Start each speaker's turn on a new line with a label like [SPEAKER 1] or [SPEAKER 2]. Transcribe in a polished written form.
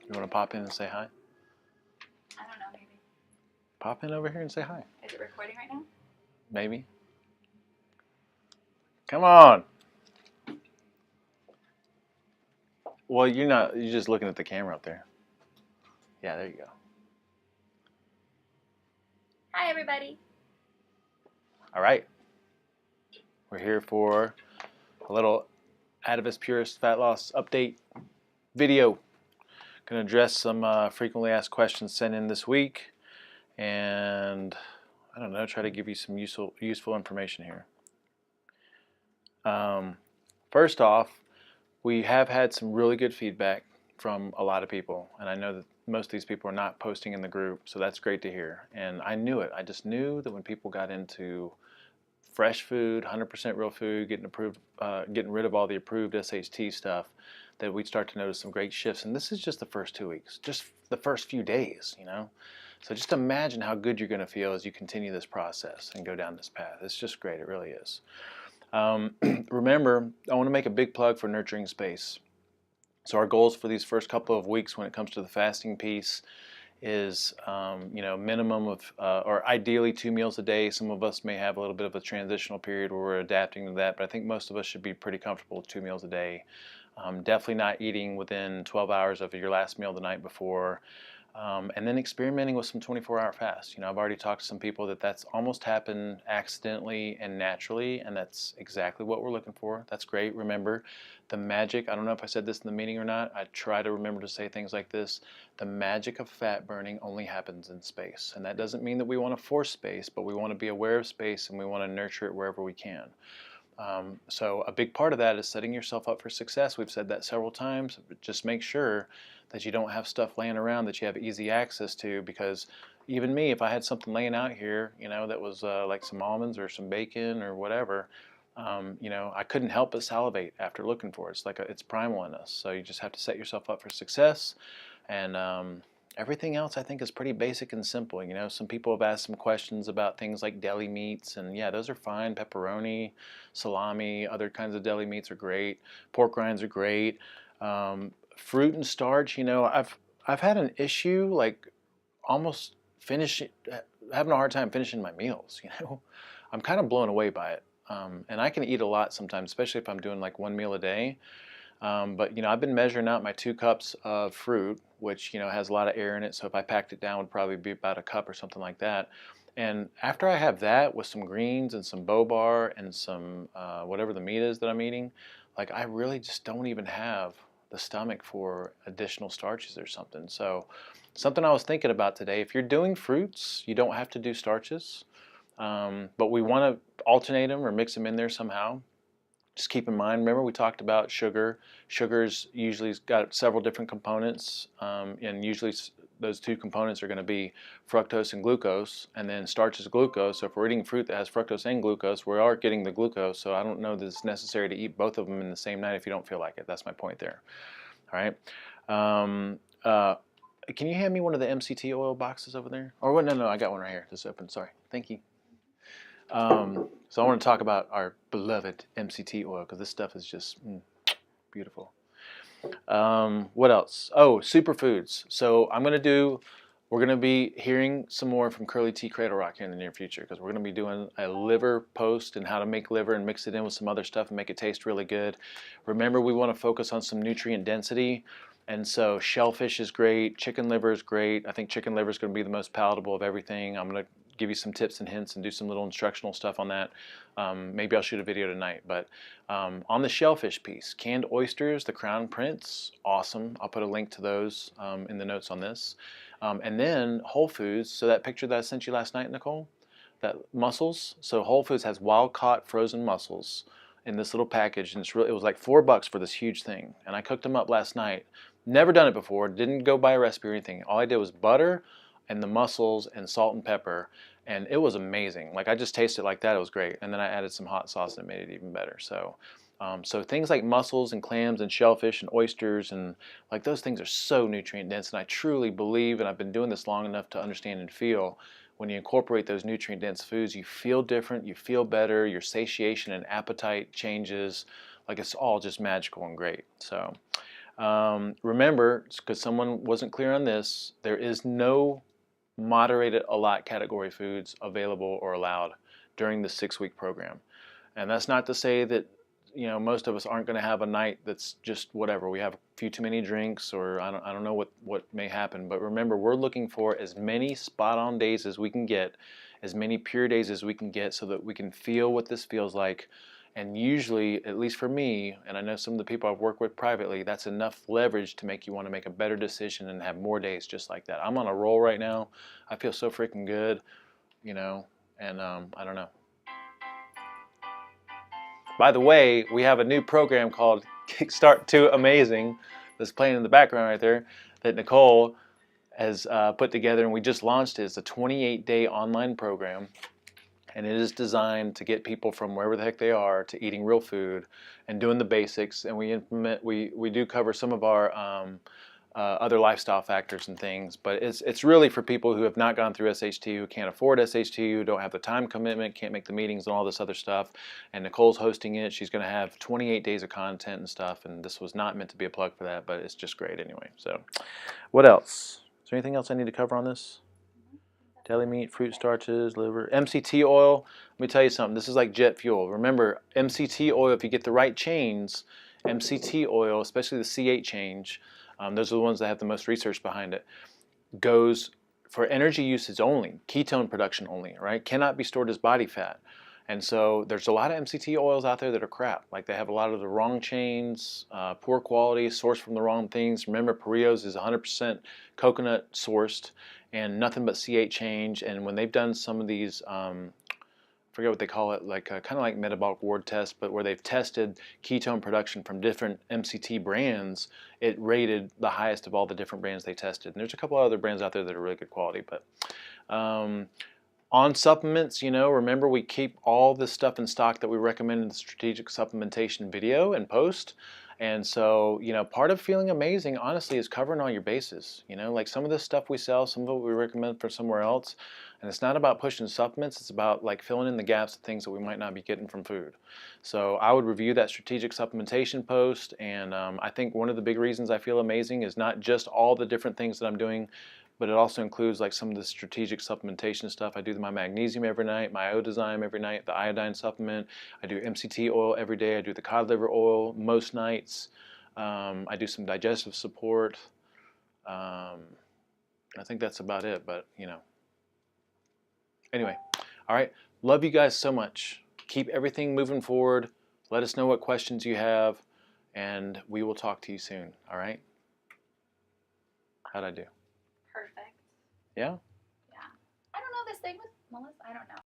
[SPEAKER 1] You want to pop in and say hi?
[SPEAKER 2] I don't know, maybe.
[SPEAKER 1] Pop in over here and say hi.
[SPEAKER 2] Is it recording right now?
[SPEAKER 1] Maybe. Come on. Well, you're just looking at the camera up there. Yeah, there you go.
[SPEAKER 2] Hi, everybody.
[SPEAKER 1] All right. We're here for a little ATAVIST Purist Fat Loss update video. Going to address some frequently asked questions sent in this week, and I don't know, try to give you some useful information here. First off, we have had some really good feedback from a lot of people, and I know that most of these people are not posting in the group, so that's great to hear. And I knew it. I just knew that when people got into fresh food, 100% real food, getting rid of all the approved SHT stuff, that we'd start to notice some great shifts. And this is just the first 2 weeks, just the first few days, you know. So just imagine how good you're going to feel as you continue this process and go down this path. It's just great. It really is. Remember, I want to make a big plug for Nurturing Space. So our goals for these first couple of weeks when it comes to the fasting piece is minimum of or ideally 2 meals a day. Some of us may have a little bit of a transitional period where we're adapting to that, but I think most of us should be pretty comfortable with 2 meals a day. Definitely not eating within 12 hours of your last meal the night before. And then experimenting with some 24-hour fasts. You know, I've already talked to some people that's almost happened accidentally and naturally, and that's exactly what we're looking for. That's great. Remember, the magic, I don't know if I said this in the meeting or not, I try to remember to say things like this: the magic of fat burning only happens in space. And that doesn't mean that we want to force space, but we want to be aware of space and we want to nurture it wherever we can. So a big part of that is setting yourself up for success. We've said that several times. Just make sure that you don't have stuff laying around that you have easy access to, because even me, if I had something laying out here, you know, that was like some almonds or some bacon or whatever, you know, I couldn't help but salivate after looking for it. It's like it's primal in us. So you just have to set yourself up for success. And everything else I think is pretty basic and simple. You know, some people have asked some questions about things like deli meats, and yeah, those are fine. Pepperoni, salami, other kinds of deli meats are great. Pork rinds are great. Fruit and starch, you know, I've had an issue like almost having a hard time finishing my meals. You know, I'm kind of blown away by it. And I can eat a lot sometimes, especially if I'm doing like 1 meal a day. But you know, I've been measuring out my 2 cups of fruit, which you know has a lot of air in it. So if I packed it down, it would probably be about a cup or something like that. And after I have that with some greens and some bobar and some whatever the meat is that I'm eating, like I really just don't even have the stomach for additional starches or something. So something I was thinking about today: if you're doing fruits, you don't have to do starches, but we want to alternate them or mix them in there somehow. Just keep in mind, remember we talked about sugar. Sugar's usually got several different components, and usually those 2 components are going to be fructose and glucose, and then starch is glucose. So if we're eating fruit that has fructose and glucose, we are getting the glucose. So I don't know that it's necessary to eat both of them in the same night if you don't feel like it. That's my point there. All right. Can you hand me one of the MCT oil boxes over there? Or what? No, I got one right here. Just open. Sorry. Thank you. So I want to talk about our beloved MCT oil, because this stuff is just beautiful. What else? Oh, superfoods. So we're going to be hearing some more from Curly T Cradle Rock here in the near future, because we're going to be doing a liver post and how to make liver and mix it in with some other stuff and make it taste really good. Remember, we want to focus on some nutrient density. And so shellfish is great, chicken liver is great. I think chicken liver is going to be the most palatable of everything. I'm going to give you some tips and hints and do some little instructional stuff on that. Maybe I'll shoot a video tonight. But on the shellfish piece, canned oysters, the Crown Prince, awesome. I'll put a link to those in the notes on this. And then Whole Foods, so that picture that I sent you last night, Nicole, that mussels. So Whole Foods has wild-caught frozen mussels in this little package, and it was like $4 for this huge thing. And I cooked them up last night. Never done it before, didn't go buy a recipe or anything. All I did was butter and the mussels and salt and pepper, and it was amazing. Like I just tasted it like that, it was great. And then I added some hot sauce and it made it even better. So things like mussels and clams and shellfish and oysters, and like those things are so nutrient dense, and I truly believe, and I've been doing this long enough to understand and feel, when you incorporate those nutrient dense foods, you feel different, you feel better, your satiation and appetite changes. Like it's all just magical and great. So Remember, because someone wasn't clear on this, there is no moderated a lot category foods available or allowed during the 6-week program. And that's not to say that most of us aren't going to have a night that's just whatever. We have a few too many drinks, or I don't know what may happen. But remember, we're looking for as many spot-on days as we can get, as many pure days as we can get, so that we can feel what this feels like. And usually, at least for me, and I know some of the people I've worked with privately, that's enough leverage to make you want to make a better decision and have more days just like that. I'm on a roll right now. I feel so freaking good, and I don't know. By the way, we have a new program called Kickstart to Amazing that's playing in the background right there that Nicole has put together, and we just launched it. It's a 28-day online program, and it is designed to get people from wherever the heck they are to eating real food and doing the basics. And we do cover some of our other lifestyle factors and things, but it's really for people who have not gone through SHT, who can't afford SHT, who don't have the time commitment, can't make the meetings and all this other stuff. And Nicole's hosting it. She's going to have 28 days of content and stuff, and this was not meant to be a plug for that, but it's just great anyway. So what else? Is there anything else I need to cover on this? Deli meat, fruit starches, liver, MCT oil. Let me tell you something. This is like jet fuel. Remember, MCT oil, if you get the right chains, MCT oil, especially the C8 change, those are the ones that have the most research behind it, goes for energy usage only, ketone production only, right? Cannot be stored as body fat. And so there's a lot of MCT oils out there that are crap. Like they have a lot of the wrong chains, poor quality, sourced from the wrong things. Remember, Parios is 100% coconut sourced and nothing but C8 change. And when they've done some of these, I forget what they call it, like kind of like metabolic ward tests, but where they've tested ketone production from different MCT brands, it rated the highest of all the different brands they tested. And there's a couple other brands out there that are really good quality. But on supplements, remember we keep all this stuff in stock that we recommend in the strategic supplementation video and post. And so, part of feeling amazing, honestly, is covering all your bases. Like some of the stuff we sell, some of it we recommend for somewhere else. And it's not about pushing supplements, it's about like filling in the gaps of things that we might not be getting from food. So I would review that strategic supplementation post, and I think one of the big reasons I feel amazing is not just all the different things that I'm doing, but it also includes like some of the strategic supplementation stuff. I do my magnesium every night, my iodine every night, the iodine supplement. I do MCT oil every day. I do the cod liver oil most nights. I do some digestive support. I think that's about it, but Anyway, all right. Love you guys so much. Keep everything moving forward. Let us know what questions you have, and we will talk to you soon. All right? How'd I do?
[SPEAKER 2] Perfect.
[SPEAKER 1] Yeah?
[SPEAKER 2] Yeah. I don't know this thing with Melissa. I don't know.